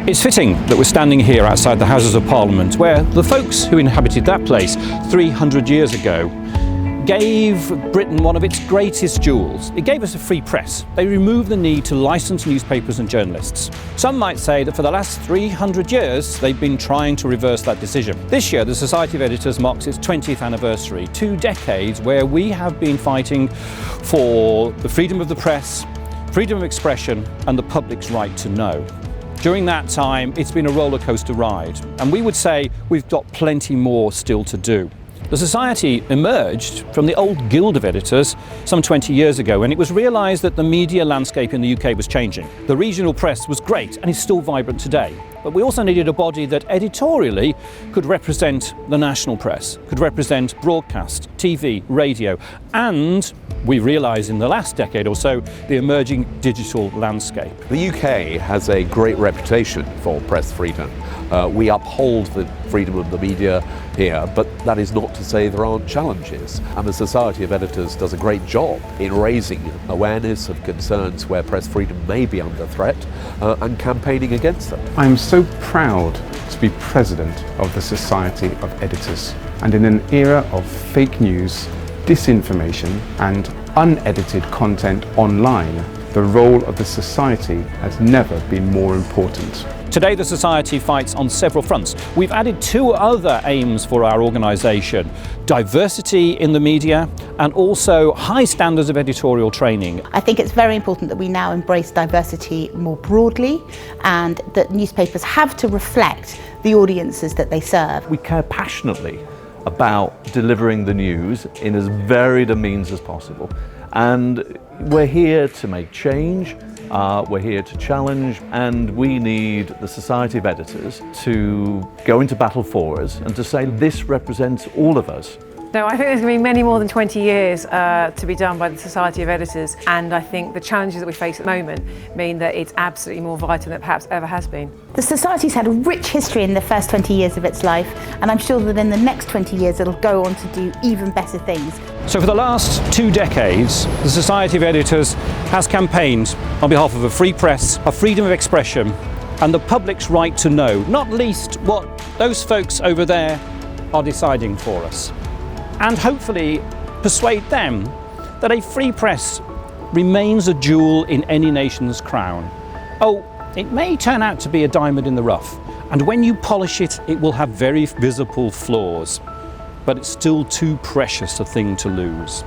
It's fitting that we're standing here outside the Houses of Parliament, where the folks who inhabited that place 300 years ago gave Britain one of its greatest jewels. It gave us a free press. They removed the need to license newspapers and journalists. Some might say that for the last 300 years, they've been trying to reverse that decision. This year, the Society of Editors marks its 20th anniversary, 2 decades where we have been fighting for the freedom of the press, freedom of expression, and the public's right to know. During that time, it's been a roller coaster ride, and we would say we've got plenty more still to do. The Society emerged from the old Guild of Editors some 20 years ago, and it was realised that the media landscape in the UK was changing. The regional press was great and is still vibrant today, but we also needed a body that editorially could represent the national press, could represent broadcast, TV, radio, and we realised in the last decade or so the emerging digital landscape. The UK has a great reputation for press freedom. We uphold the freedom of the media here, but that is not to say there aren't challenges. And the Society of Editors does a great job in raising awareness of concerns where press freedom may be under threat and campaigning against them. I'm so proud to be president of the Society of Editors. And in an era of fake news, disinformation and unedited content online, the role of the Society has never been more important. Today the Society fights on several fronts. We've added 2 other aims for our organisation: diversity in the media and also high standards of editorial training. I think it's very important that we now embrace diversity more broadly and that newspapers have to reflect the audiences that they serve. We care passionately about delivering the news in as varied a means as possible. And we're here to make change, we're here to challenge, and we need the Society of Editors to go into battle for us and to say this represents all of us. No, I think there's going to be many more than 20 years to be done by the Society of Editors, and I think the challenges that we face at the moment mean that it's absolutely more vital than it perhaps ever has been. The Society's had a rich history in the first 20 years of its life, and I'm sure that in the next 20 years it'll go on to do even better things. So for the last 2 decades, the Society of Editors has campaigned on behalf of a free press, a freedom of expression, and the public's right to know, not least what those folks over there are deciding for us, and hopefully persuade them that a free press remains a jewel in any nation's crown. Oh, it may turn out to be a diamond in the rough, and when you polish it, it will have very visible flaws, but it's still too precious a thing to lose.